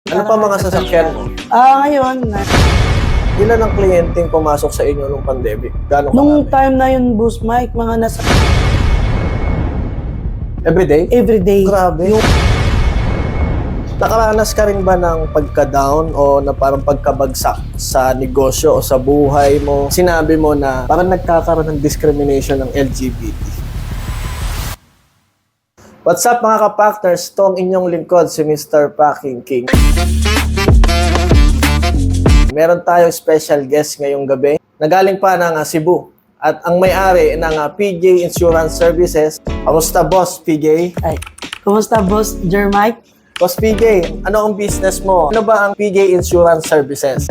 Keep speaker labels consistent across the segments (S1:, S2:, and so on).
S1: Ano pa mga sasakyan mo?
S2: Ngayon,
S1: Ilan ang kliyenteng pumasok sa inyo nung pandemic? Gano'ng
S2: nung
S1: karami?
S2: time na yun, Boss Mike, mga nasa
S1: Everyday?
S2: everyday.
S1: Grabe.
S2: Yung,
S1: Nakaranas ka rin ba ng pagka-down o na parang pagkabagsak sa negosyo o sa buhay mo? Sinabi mo na parang nagkakaroon ng discrimination ng LGBT. What's up mga ka-Packers? Ito ang inyong lingkod, si Mr. Packing King. Meron tayong special guest ngayong gabi. Nagaling pa ng Cebu. At ang may-ari ng PJ Insurance Services. Kamusta, Boss PJ?
S2: ay, kumusta, Boss Jermike?
S1: Boss PJ, ano ang business mo? Ano ba ang PJ Insurance Services?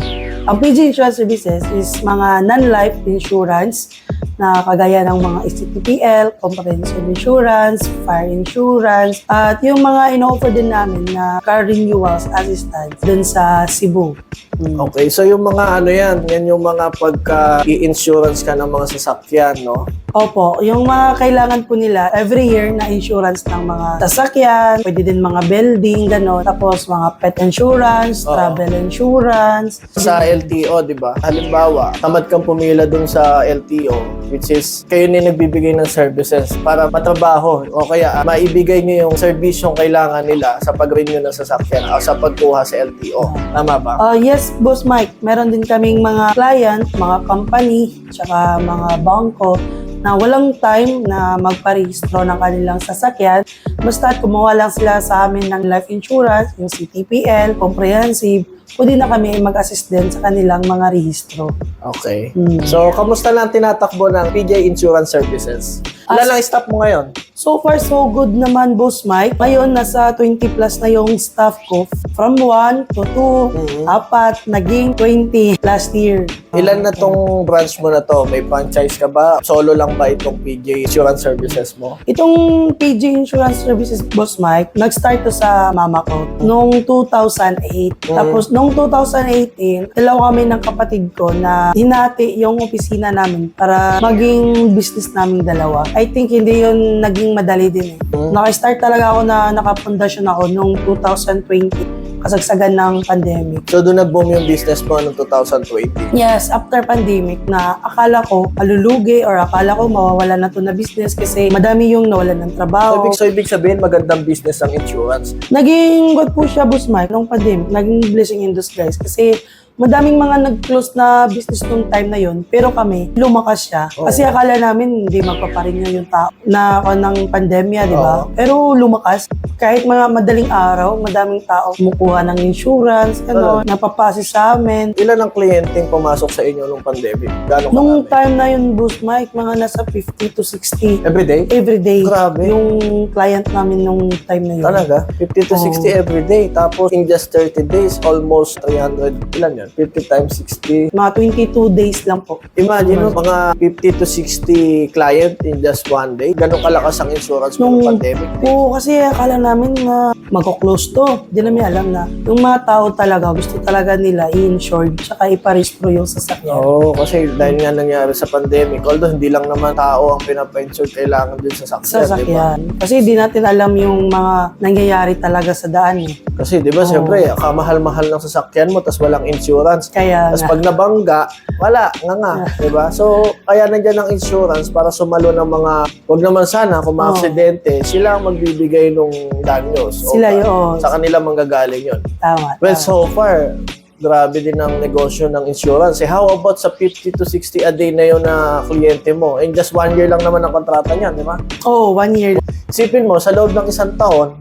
S2: Ang PG Insurance Services is mga non-life insurance na kagaya ng mga STPL, comprehensive insurance, fire insurance, at yung mga ino-offer din namin na car renewals assistance dun sa Cebu.
S1: Okay, so yung mga ano yan yung mga pagka-i-insurance ka ng mga sasakyan, no?
S2: Opo, yung mga kailangan po nila every year na insurance ng mga sasakyan, pwede din mga building, gano'n. Tapos mga pet insurance,
S1: Oo.
S2: travel insurance.
S1: Sa LTO, di ba? Halimbawa, tamad kang pumila dun sa LTO, which is kayo na nagbibigay ng services para matrabaho o kaya maibigay nyo yung serbisyong kailangan nila sa pag-renew ng sasakyan o sa pagkuha sa LTO. Tama ba?
S2: Yes, Boss Mike, meron din kaming mga client, mga company, tsaka mga bangko na walang time na magparehistro ng kanilang sasakyan. Basta kumuha lang sila sa amin ng life insurance, yung CTPL, comprehensive, pwede na kami mag-assist din sa kanilang mga rehistro.
S1: Okay. So, kamusta lang tinatakbo ng PJ Insurance Services? Ilan lang staff mo ngayon?
S2: So far, so good naman, Boss Mike. Ngayon, nasa 20 plus na yung staff ko. From 1 to 2, 4, naging 20 last year.
S1: Ilan na tong branch mo na to? May franchise ka ba? Solo lang ba itong PJ Insurance Services mo?
S2: Itong PG Insurance Services, Boss Mike, nag-start to sa mama ko noong 2008. Tapos, noong 2018, dalawa kami ng kapatid ko na hinati yung opisina namin para maging business namin dalawa. I think hindi yun naging madali din eh. Naka-start talaga ako na nakapundasyon ako noong 2020. Kasagsagan ng pandemic.
S1: So, doon nag-boom yung business mo noong 2020.
S2: Yes, after pandemic na akala ko malulugi or akala ko mawawala na to na business kasi madami yung nawalan ng trabaho.
S1: So, ibig sabihin, magandang business ang insurance.
S2: Naging good po siya, Boss Mike, nung pandemic. Naging blessing in disguise kasi madaming mga nag-close na business nung time na yun, pero kami, lumakas siya.
S1: Oo.
S2: Kasi akala namin hindi magpaparinga yung tao na ng pandemya, di ba?
S1: Oo.
S2: Pero lumakas. Kahit mga madaling araw, madaming tao kumukuha ng insurance, napapasi sa amin.
S1: Ilan ang kliyenteng pumasok sa inyo nung pandemic? Gano'ng
S2: Nung
S1: karami?
S2: time na yun, Boss Mike, mga nasa 50 to 60
S1: Everyday?
S2: every day.
S1: Grabe.
S2: Yung client namin nung time na yun.
S1: Talaga? 50 to 60 every day. Tapos, in just 30 days, almost 300. Ilan yan? 50 times 60.
S2: Mga 22 days lang po.
S1: Imagine mo, mga 50 to 60 client in just one day. Gano'ng kalakas ang insurance mo nung pandemic?
S2: Oo, kasi akala namin na magko-close to. Hindi namin alam na yung mga tao talaga, gusto talaga nila i-insured tsaka iparehistro yung sasakyan.
S1: Oo, kasi dahil nga nangyari sa pandemic, although hindi lang naman tao ang pinapa-insure, kailangan din sa sakyan, di ba?
S2: Sasakyan. Kasi di natin alam yung mga nangyayari talaga sa daan eh.
S1: Kasi di ba, siyempre, kamahal-mahal ng sasakyan mo, tapos walang insurance.
S2: Kaya
S1: Tapos
S2: nga.
S1: pag nabangga, wala, nga, di ba? So, kaya nandiyan ang insurance para sumalo ng mga, wag naman sana, kung ma-aksidente, sila ang magbibigay ng danyos.
S2: Sila yun.
S1: Sa kanila manggagaling yun.
S2: Tama.
S1: Well,
S2: tama.
S1: so far, grabe din ang negosyo ng insurance. How about sa 50 to 60 a day na yun na kliyente mo? In just 1 year lang naman ang kontrata niyan, di ba?
S2: Oo, 1 year.
S1: Isipin mo, sa loob ng isang taon,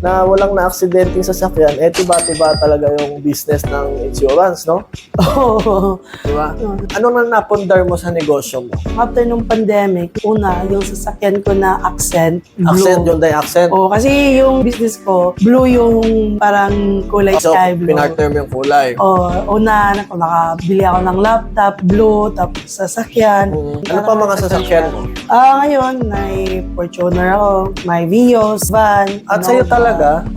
S1: na walang na-aksidenteng sasakyan, tiba-tiba talaga yung business ng insurance, no?
S2: Oo.
S1: Di ba? Ano na napundar mo sa negosyo mo?
S2: After nung pandemic, una, yung sasakyan ko na Accent, blue.
S1: Accent, Hyundai Accent.
S2: Oo, kasi yung business ko, blue yung parang kulay
S1: So,
S2: sky blue.
S1: pinartner mo yung kulay.
S2: Una, nakabili ako ng laptop, blue, tapos sasakyan.
S1: Ano pa mga sasakyan mo?
S2: Ngayon, may Fortuner ako, may Vios, van.
S1: At sa'yo talaga?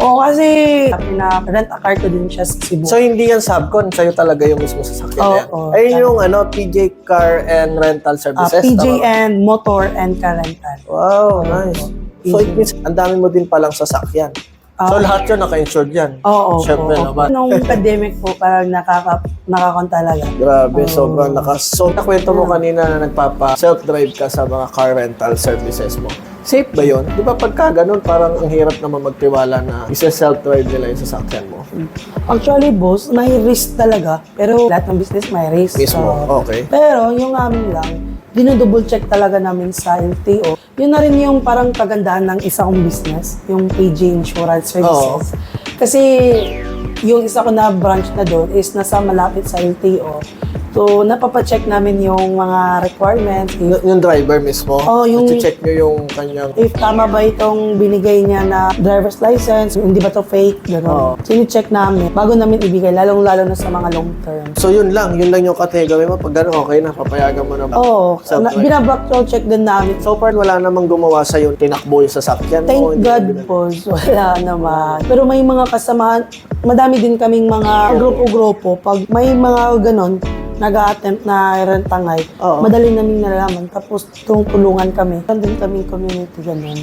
S2: Oo, kasi pina-rent a car ko din siya sa Cebu.
S1: So, hindi yan subcon, sa'yo talaga yung mismo sasakyan na yan.
S2: Oo,
S1: Ayun yung PJ Car and Rental Services.
S2: PJ
S1: tama ba?
S2: and Motor and Car Rental.
S1: Wow, nice. So, it means, ang dami mo din palang sasakyan. So lahat yun naka-insured yan?
S2: Oo.
S1: Siyempre naman.
S2: Nung pandemic po, parang nakakon talaga.
S1: Grabe, sobrang So, nakwento mo kanina na nagpapa-self-drive ka sa mga car rental services mo. Safe ba yun? Di ba pagka ganun, parang ang hirap naman magtiwala na isa-self-drive nila yung sasakyan mo?
S2: Actually, boss, may risk talaga. Pero lahat ng business may risk.
S1: Mismo,
S2: So,
S1: okay.
S2: pero yung amin lang, dinodouble check talaga namin sa LTO. Yun na rin yung parang kagandahan ng isang business, yung PG Insurance Services. Kasi yung isa ko na branch na doon is nasa malapit sa LTO. So, napapacheck namin yung mga requirements.
S1: Yung driver mismo? Check nyo yung kanyang...
S2: If tama ba itong binigay niya na driver's license, hindi ba to fake, gano'n. Sini-check namin bago namin ibigay, lalong-lalo na sa mga long term.
S1: So yun lang yung category mo. Pag gano'n, okay na, papayagan mo na ba?
S2: Oo, binabackground check din namin.
S1: So far, wala namang gumawa sa'yo, tinakbo yung sasakyan mo.
S2: Thank
S1: hindi
S2: God
S1: mo
S2: po, wala naman. Pero may mga kasamahan, madami din kaming mga grupo-grupo. Pag may mga ganon, nag-a-attempt na rentangay, madali namin nalalaman. Tapos tulungan kami. Nandun kaming community ganun.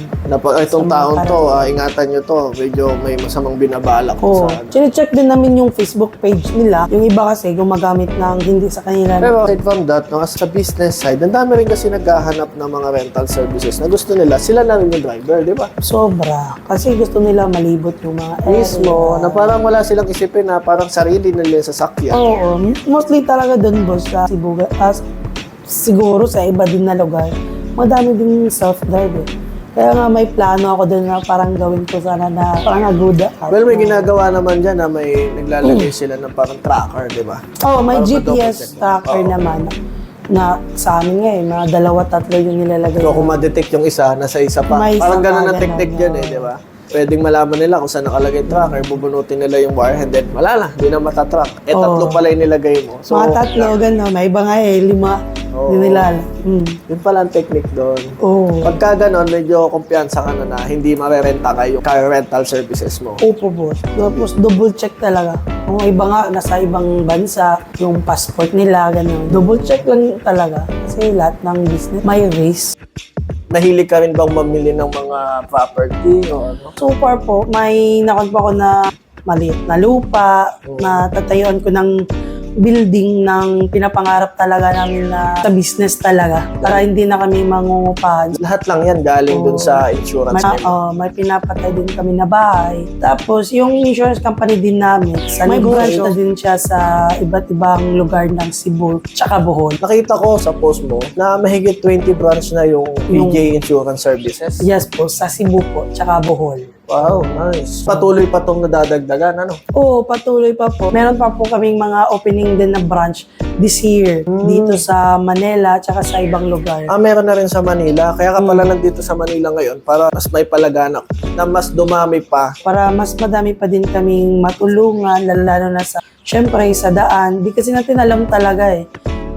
S1: Itong taon to, ingatan nyo to. Medyo may masamang binabalak
S2: Oo.
S1: sa...
S2: Chine-check din namin yung Facebook page nila. Yung iba kasi gumagamit ng hindi sa kanila.
S1: Pero aside from that, no, sa business side, ang dami rin kasi naghahanap ng mga rental services na gusto nila, sila na rin yung driver, di ba?
S2: Sobra. Kasi gusto nila malibot yung mga
S1: Mismo,
S2: area.
S1: na parang wala silang isipin na parang sarili nila yung sasakyan.
S2: Oo. Mostly talaga doon, boss, sa Cebu. Siguro sa iba din na lugar. Madami din self-drive eh. Kaya nga may plano ako doon na parang gawin ko sana na parang aguda.
S1: Well, may ginagawa naman dyan na may naglalagay sila ng parang tracker, di ba?
S2: Oo, may
S1: Parang
S2: GPS tracker naman na sa amin nga eh, mga 2-3 yung nilalagay.
S1: So, kung ma-detect yung isa, nasa isa pa.
S2: May isa
S1: Parang ganun
S2: pa,
S1: ang technique
S2: ganun,
S1: dyan eh, di ba? Pwedeng malaman nila kung saan nakalagay yung tracker, bubunutin nila yung wire, and then wala na, hindi na matatrack. Tatlo pala yung nilagay mo. So,
S2: mga 3, gano'n. May iba nga eh, 5. Hindi nila.
S1: Yun pala ang technique doon.
S2: Oo.
S1: Pagka ganon, medyo kumpiyansa ka na hindi marerenta kayo car rental services mo.
S2: Opo, boss. Tapos double check talaga. Kung iba nga, nasa ibang bansa, yung passport nila, gano'n. Double check lang talaga. Kasi lahat ng business may risk.
S1: Nahilig ka rin bang mamili ng mga property o ano?
S2: So far po, may nakon po ako na maliit na lupa, na tatayuan ko ng building ng pinapangarap talaga namin na sa business talaga. Para hindi na kami mangungupahan.
S1: Lahat lang yan galing dun sa insurance nila.
S2: May pinapatay din kami na bahay. Tapos, yung insurance company din namin, may branch na din siya sa iba't ibang lugar ng Cebu, tsaka Bohol.
S1: Nakita ko sa post mo na mahigit 20 branch na yung PJ Insurance Services.
S2: Yes po, sa Cebu po, tsaka Bohol.
S1: Wow, nice. Patuloy pa tong nadadagdagan, ano?
S2: Oo, patuloy pa po. Meron pa po kaming mga opening din na branch this year dito sa Manila tsaka sa ibang lugar.
S1: Meron na rin sa Manila. Kaya ka pala nandito sa Manila ngayon para mas may palaganap na mas dumami pa.
S2: Para mas madami pa din kaming matulungan, lalo na sa, syempre, sa daan. Di kasi natin alam talaga eh.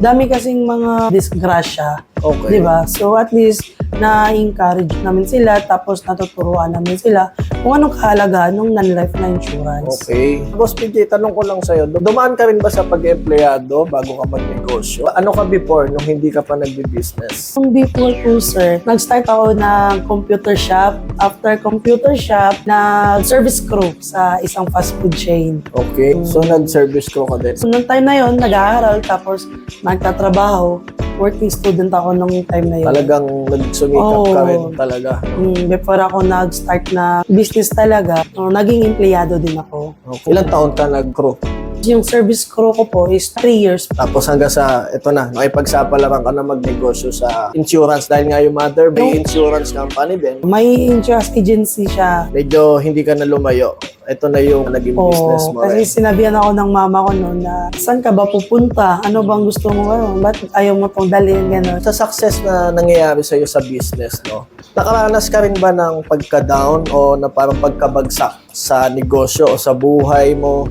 S2: Dami kasing mga disgrasya.
S1: Okay.
S2: Diba? So at least, na-encourage namin sila, tapos natuturuan namin sila kung anong kahalagaan ng non-life na insurance.
S1: Okay. Boss PJ, tanong ko lang sa'yo, dumaan ka rin ba sa pag-empleyado bago ka mag-negosyo? Ano ka before nung hindi ka pa nagbi-business?
S2: Nung before po, sir, nag-start ako ng computer shop. After computer shop, nag-service crew sa isang fast food chain.
S1: Okay. So, nag-service crew ka din.
S2: So, nung time na yon, nag-aaral, tapos nagtatrabaho. Working student ako nung time na yun.
S1: Talagang nagsumikap ka rin talaga.
S2: Before ako nag-start na business talaga, naging empleyado din ako.
S1: Okay. Ilang taon ka nag-crew?
S2: Yung service crew ko po is 3 years.
S1: Tapos hanggang sa, ito na, nakipagsapalaran ka na magnegosyo sa insurance dahil nga yung mother may insurance company din.
S2: May insurance agency siya.
S1: Medyo hindi ka na lumayo. Ito na yung naging business mo.
S2: Kasi sinabihan ako ng mama ko noon na, saan ka ba pupunta? Ano bang gusto mo ngayon? Ba't ayaw mo pong dalhin? Gano'n.
S1: Sa success na nangyayari sa'yo sa business, no? Nakaranas ka rin ba ng pagka-down o na parang pagkabagsak sa negosyo o sa buhay mo?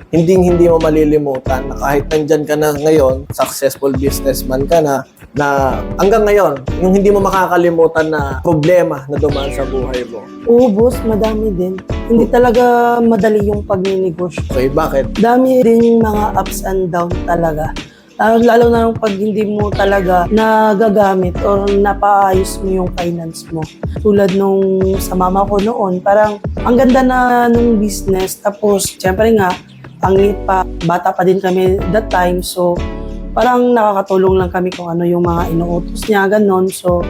S1: Hindi mo malilimutan na kahit nandyan ka na ngayon, successful businessman ka na hanggang ngayon, yung hindi mo makakalimutan na problema na dumaan sa buhay mo.
S2: Oo, boss, madami din. Hindi talaga madali yung pagninegosyo.
S1: Okay, bakit?
S2: Dami din mga ups and down talaga. Lalo na pag hindi mo talaga nagagamit or napaayos mo yung finance mo. Tulad nung sa mama ko noon, parang ang ganda na nung business. Tapos, syempre nga, ang liit pa, bata pa din kami that time. So, parang nakakatulong lang kami kung ano yung mga inuutos niya, ganon. So,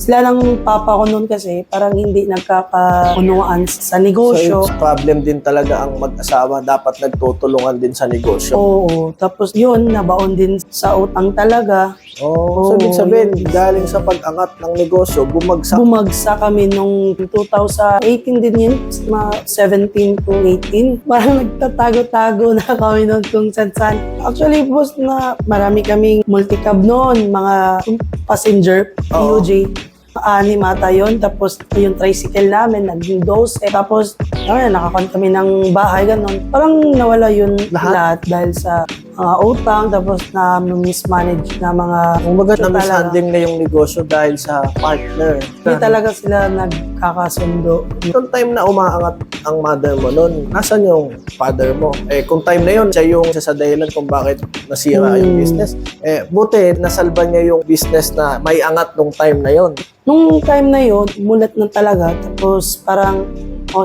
S2: sila ng papa ko noon kasi parang hindi nagkakaunawaan sa
S1: So,
S2: negosyo.
S1: it's problem din talaga ang mag-asawa. Dapat nagtutulungan din sa negosyo.
S2: Oo. Tapos yun, nabaon din sa utang talaga.
S1: So, ibig sabihin,
S2: yun.
S1: galing sa pag-angat ng negosyo, bumagsak.
S2: Bumagsak kami nung 2018 din yun, mga 17 to 18. Parang nagtatago-tago na kami noon kung saan-saan. Actually, boss, na marami kaming multicab noon, mga passenger,
S1: Oo.
S2: PUJ. 6 ata yun. Tapos yung tricycle namin, naging 12. Tapos, nakakon kami ng bahay, ganun. Parang nawala yun lahat dahil sa utang. Tapos na mismanage na mga...
S1: Kumbaga,
S2: Ito
S1: na-mishandling na yung negosyo dahil sa partner.
S2: Hindi talaga sila nagkakasundo.
S1: Yung time na umaangat ang mother mo noon, nasan yung father mo? Kung time na yun, siya yung sa dahilan kung bakit nasira yung business. Buti, nasalba niya yung business na may angat nung time na yun.
S2: Nung time na yun, mulat na talaga. Tapos parang,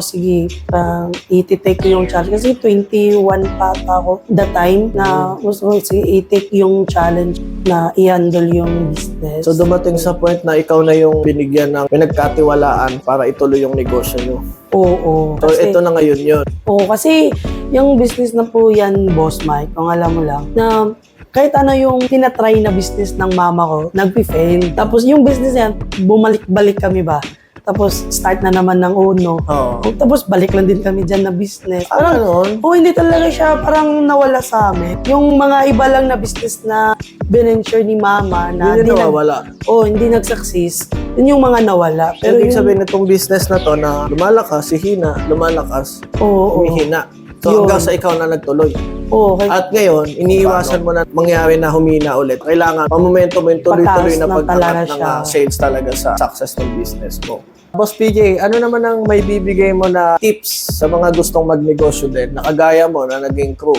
S2: sige, parang iti-take ko yung challenge. Kasi 21 pa ako that time na gusto ko i-take yung challenge na i-handle yung business.
S1: So dumating sa point na ikaw na yung binigyan ng pinagkatiwalaan para ituloy yung negosyo nyo.
S2: Oo.
S1: So ito na ngayon yun.
S2: Oo, kasi yung business na po yan, Boss Mike, kung alam mo lang, na kahit ano yung tinatry na business ng mama ko, nag-fail. Tapos yung business yan, bumalik-balik kami ba? Tapos start na naman ng uno.
S1: Oo.
S2: Tapos balik lang din kami dyan na business.
S1: Parang nun?
S2: Hindi talaga siya parang nawala sa amin. Yung mga iba lang na business na binenture ni mama na
S1: Hindi nawawala.
S2: hindi nag-success. Yun yung mga nawala.
S1: Pero ibig
S2: yung-
S1: sabihin itong business na to na lumalakas, si Hina, lumalakas,
S2: Oo.
S1: humihina. So
S2: Yun.
S1: hanggang sa ikaw na nagtuloy.
S2: Oo, kaya
S1: At ngayon, iniiwasan mo na mangyari na humina ulit. Kailangan, pamomento mo yung tuloy-tuloy na
S2: Pataas na
S1: pag-angat
S2: talaga
S1: ng
S2: siya.
S1: sales talaga sa success ng business mo. Boss PJ, ano naman ang may bibigay mo na tips sa mga gustong magnegosyo din, na kagaya mo na naging crew?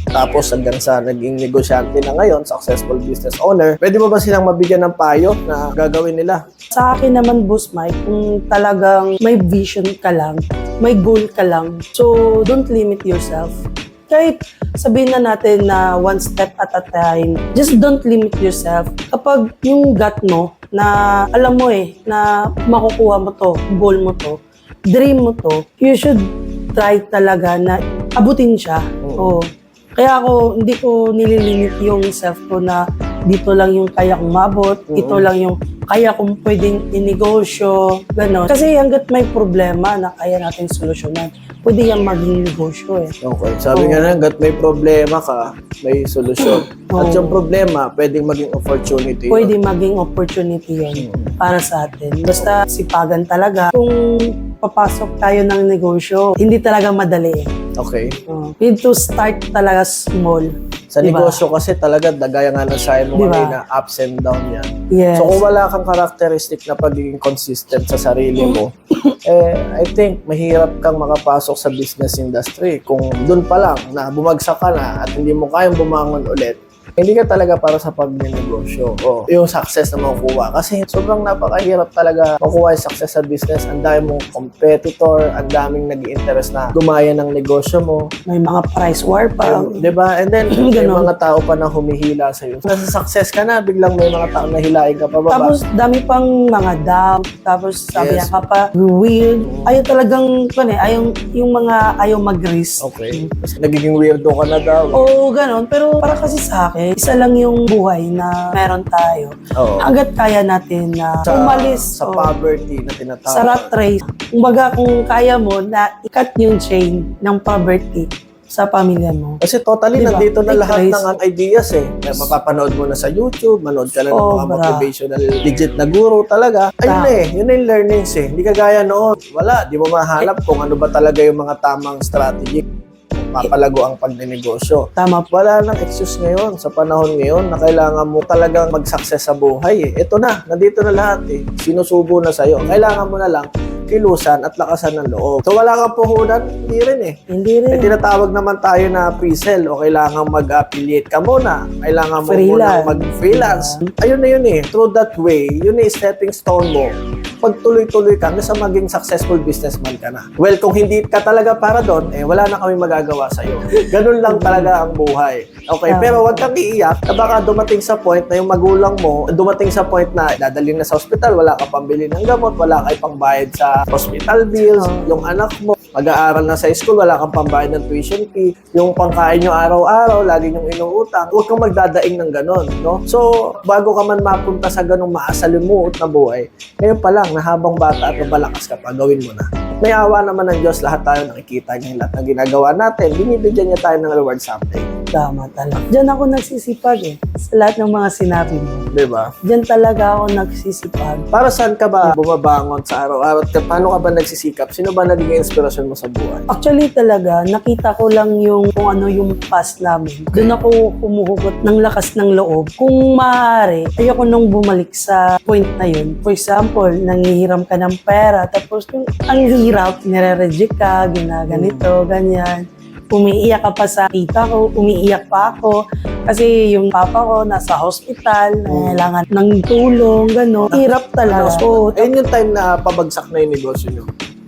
S1: Tapos hanggang sa naging negosyante na ngayon, successful business owner, pwede mo ba silang mabigyan ng payo na gagawin nila?
S2: sa akin naman, Boss Mike, kung talagang may vision ka lang, may goal ka lang, so don't limit yourself. Kahit sabihin na natin na one step at a time, just don't limit yourself. Kapag yung gut mo, na alam mo na makukuha mo to, goal mo to, dream mo to, you should try talaga na abutin siya. Oo. Kaya hindi ko nililimit yung self ko na dito lang yung kaya kong mabot, ito lang yung kaya kong pwedeng inegosyo, gano'n. Kasi hanggat may problema na kaya natin solusyonan, pwede yan maging negosyo
S1: Okay. Sabi nga na, hanggat may problema ka, may solusyon. At yung problema, pwedeng maging opportunity. yun.
S2: Pwede maging opportunity yun para sa atin. Basta sipagan talaga. Kung papasok tayo ng negosyo, hindi talaga madali.
S1: Okay.
S2: Need to start talaga small.
S1: Sa
S2: Diba?
S1: negosyo kasi talaga, dagaya nga ng sayo mo
S2: Diba?
S1: kanina, ups and down yan.
S2: Yes.
S1: So kung wala kang characteristic na pagiging consistent sa sarili mo, I think mahirap kang makapasok sa business industry. Kung dun pa lang na bumagsak ka na at hindi mo kayang bumangon ulit, hindi ka talaga para sa pagnenegosyo o yung success na makukuha. Kasi sobrang napakahirap talaga makuha yung success sa business. Ang dami mong competitor, ang daming nag-i-interest na gumaya ng negosyo mo.
S2: May mga price war pa.
S1: Diba? And then, may
S2: Ganon.
S1: mga tao pa na humihila sa'yo. Nasa success ka na, biglang may mga tao na hilahin ka pa baba.
S2: Tapos dami pang mga doubt. Tapos sabi
S1: Yes.
S2: niya ka pa, weird. Ayaw talagang, ayaw, yung mga ayaw mag-risk.
S1: Okay. Tapos nagiging weirdo ka na daw.
S2: Oo, ganon. Pero para kasi sa akin, isa lang yung buhay na meron tayo.
S1: Oo.
S2: Hanggat kaya natin na umalis
S1: sa poverty na tinatawag.
S2: sa rat race. Kumbaga kung kaya mo na ikat yung chain ng poverty sa pamilya mo.
S1: Kasi totally,
S2: Diba?
S1: nandito na
S2: Like
S1: lahat
S2: guys.
S1: ng ideas na mapapanood mo na sa YouTube, manood ka na ng mga
S2: Sobra.
S1: motivational legit na guru talaga. Ayun yun na yung learnings Hindi kagaya noon. Wala, di mo mahanap kung ano ba talaga yung mga tamang strategy mapalago ang pagnenegosyo.
S2: Tama po.
S1: Wala nang excuse ngayon, sa panahon ngayon, na kailangan mo talagang mag-success sa buhay. Ito na, nandito na lahat Sinusubo na sa'yo. Kailangan mo na lang kilusan at lakasan ng loob. So wala kang puhunan, hindi rin eh.
S2: Hindi rin.
S1: Tinatawag naman tayo na pre-sell o kailangan mag-affiliate ka muna. Kailangan mo muna mag-freelance. Ayun na yun eh. Through that way, yun eh stepping stone mo. Pag tuloy-tuloy ka, nasa maging successful businessman ka na. Well, kung hindi ka talaga para doon, wala na kami magagawa sa'yo. Ganun lang talaga ang buhay. Okay, pero wag kang iiyak na baka dumating sa point na yung magulang mo, dumating sa point na dadalhin na sa hospital, wala ka pambili ng gamot, wala ka pangbayad sa hospital bills, yung anak mo, mag-aaral na sa school, wala kang pambayad ng tuition fee, yung pangkain nyo araw-araw, lagi nyong inuutang, huwag kang magdadaing ng ganon, no? So, bago ka man mapunta sa ganong maasalimuot na buhay, ngayon pa lang, na habang bata at mabalakas ka pa, gawin mo na. May awa naman ng Diyos, lahat tayo nakikita niya yung lahat ng ginagawa natin, binibigyan niya tayo ng reward someday.
S2: Tama talaga. Diyan ako nagsisipag eh. Sa lahat ng mga sinabi mo.
S1: Diba?
S2: Diyan talaga ako nagsisipag.
S1: Para saan ka ba bumabangon sa araw-araw? At paano ka ba nagsisikap? Sino ba naging inspirasyon mo sa buhay?
S2: Actually talaga, nakita ko lang yung kung ano yung past namin. Doon ako humuhugot ng lakas ng loob. Kung maaari, ayoko nung bumalik sa point na yun. For example, nangihiram ka ng pera, tapos yung ang hirap, nire-reject ka, ginaganito, ganyan. Umiiyak ka pa sa tita ko, umiiyak pa ako kasi yung papa ko nasa hospital, kailangan ng tulong, gano'n. Hirap talaga. So,
S1: Ayun yung time na pabagsak na yung negosyo nyo.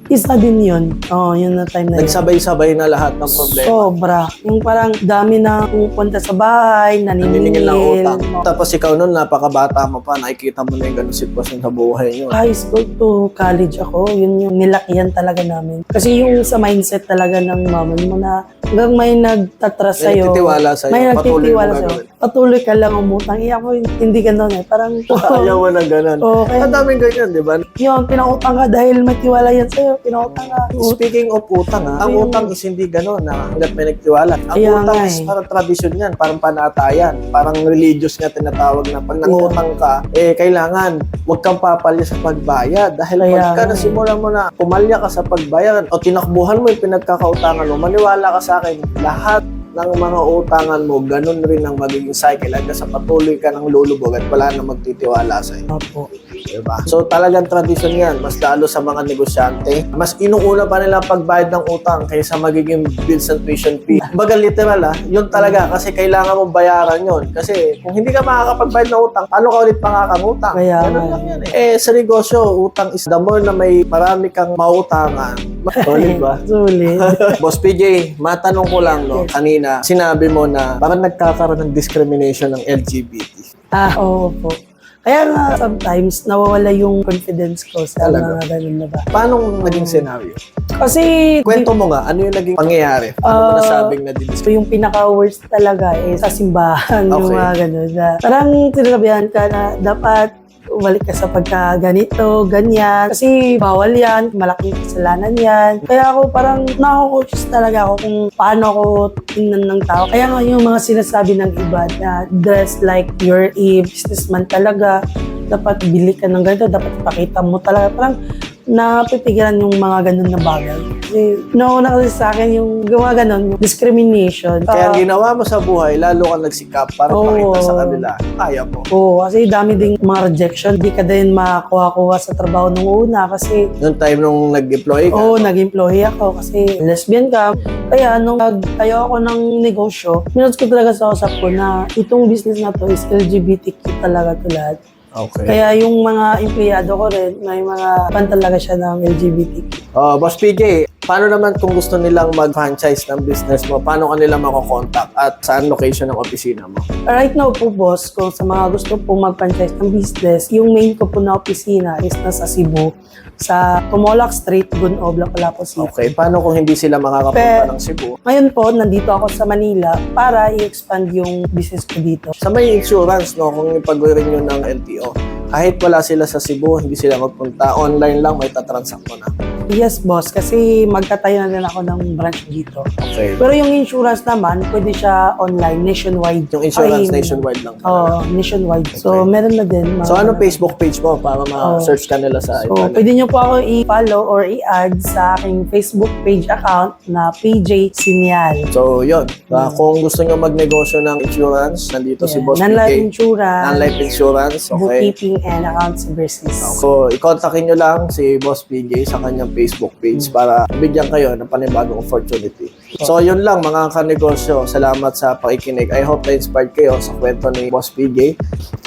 S2: isa din yun. Yun na time na yun.
S1: Nagsabay-sabay na lahat ng problema.
S2: Sobra. Yung parang dami na pupunta sa bahay,
S1: Naniningil ng utang.
S2: naniningil.
S1: Tapos ikaw nun, napakabata mo pa, nakikita mo na yung ganung sitwasyon sa buhay nyo.
S2: High school to college ako, yun yung nilakihan talaga namin. Kasi yung sa mindset talaga ng mama mo na hanggang may nagtatras
S1: May
S2: sa'yo.
S1: nagtitiwala sa'yo.
S2: May
S1: Patuloy mo
S2: nagtitiwala sa'yo.
S1: gagawin.
S2: Patuloy ka lang umutang. Ako hindi ganun eh. Parang,
S1: Ayaw mo na ganun.
S2: Oo, kaya-
S1: Ang daming ganyan, di ba?
S2: yun, pinautang ka dahil may tiwala yan sa'yo. Pinautang ka.
S1: Speaking of utang, ang
S2: Ayun.
S1: utang is hindi gano'n na hanggat may nagtiwala. Ang
S2: Kaya
S1: utang
S2: nga
S1: is
S2: eh.
S1: parang tradisyon yan, parang panatayan, parang religious nga tinatawag na pag nangutang ka, kailangan huwag kang papalya sa pagbayad. Dahil
S2: Kaya
S1: pagka
S2: nga
S1: nasimulan mo na pumalya ka sa pagbayad o tinakbuhan mo yung pinagkakautangan mo, maniwala ka sa akin, lahat ng mga utangan mo, ganun rin ang magiging cycle hanggang sa patuloy ka ng lulubog at wala na magtitiwala sa'yo.
S2: Opo.
S1: Diba? So talagang tradisyon yan, mas lalo sa mga negosyante. Mas inuuna pa nila ang pagbayad ng utang kaysa magiging bills and tuition fee. Baga literal yun talaga kasi kailangan mong bayaran yun. Kasi kung hindi ka makakapagbayad ng utang, paano ka ulit makakangutang?
S2: Kaya
S1: Ganun
S2: nga.
S1: lang yan sa negosyo, utang is the more na may marami kang mautangan. Solid ba?
S2: Sulit.
S1: Boss PJ, matanong ko lang kanina, sinabi mo na parang nagkakaroon ng discrimination ng LGBT.
S2: Oo po. Kaya nga, sometimes, nawawala yung confidence ko sa
S1: Talaga?
S2: mga ganun na ba.
S1: Paano naging scenario?
S2: Kasi,
S1: Kwento mo nga, ano yung naging pangyayari? Ano mo nasabing na
S2: so yung pinaka-worst talaga sa simbahan, yung
S1: Okay.
S2: mga ganun. Na, parang sinasabihan ka na dapat balik ka sa pagkaganito, ganyan. Kasi bawal yan, malaking kasalanan yan. Kaya ako parang nako-conscious talaga ako kung paano ako tingnan ng tao. Kaya nga yung mga sinasabi ng iba na dress like you're a businessman talaga, dapat bili ka ng ganito, dapat ipakita mo talaga. Parang napipigilan yung mga ganun na bagay. Kasi nauna kasi sa akin yung gawa ganun, yung discrimination.
S1: Kaya ang ginawa mo sa buhay, lalo ka nagsikap para
S2: Oo.
S1: pakita sa kanila, kaya mo.
S2: Oo, kasi dami ding mga rejection. Di ka din makakuha-kuha sa trabaho nung una kasi
S1: Noong time nung nag-employ ka,
S2: nag-employee ako kasi lesbian ka. Kaya nung nagtayo ako ng negosyo, minutes ko talaga sa usap ko na itong business na to is LGBTQ talaga to lahat.
S1: okay.
S2: Kaya yung mga empleyado ko rin, may mga pan talaga siya ng LGBTQ.
S1: Boss PJ, paano naman kung gusto nilang mag-franchise ng business mo, paano ka nila makokontakt at saan location ng opisina mo?
S2: Right now po, boss, kung sa mga gusto po mag-franchise ng business, yung main ko po na opisina is nasa Cebu, sa Tumolak Street, Gunobla, Palapo City.
S1: Okay, paano kung hindi sila makakapunta ng Cebu?
S2: Ngayon po, nandito ako sa Manila para i-expand yung business ko dito.
S1: Sa may insurance, no, kung ipag-renew ng LTO, kahit wala sila sa Cebu, hindi sila magpunta, online lang, may tatransact mo na.
S2: Yes, boss. Kasi magtatayo na din ako ng branch dito.
S1: Okay.
S2: Pero yung insurance naman, pwede siya online, nationwide.
S1: Yung insurance
S2: Ay,
S1: nationwide lang.
S2: Oo, nationwide. So,
S1: Okay.
S2: meron na din.
S1: So, anong Facebook page mo para ma-search ka nila sa
S2: So,
S1: internet?
S2: pwede nyo po ako i-follow or i-add sa aking Facebook page account na PJ Sinial.
S1: So, yun. Kung gusto nyo magnegosyo ng insurance, nandito si Boss
S2: Non-life
S1: PK.
S2: insurance,
S1: Non-life insurance. Okay.
S2: bookkeeping, and account services.
S1: So, i-contactin nyo lang si Boss PJ sa kanyang Facebook page para bigyan kayo ng panibagong opportunity. So, yun lang mga kanegosyo. Salamat sa pakikinig. I hope na-inspired kayo sa kwento ni Boss PJ.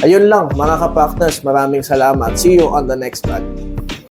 S1: Ayun lang mga ka-partners. Maraming salamat. See you on the next one.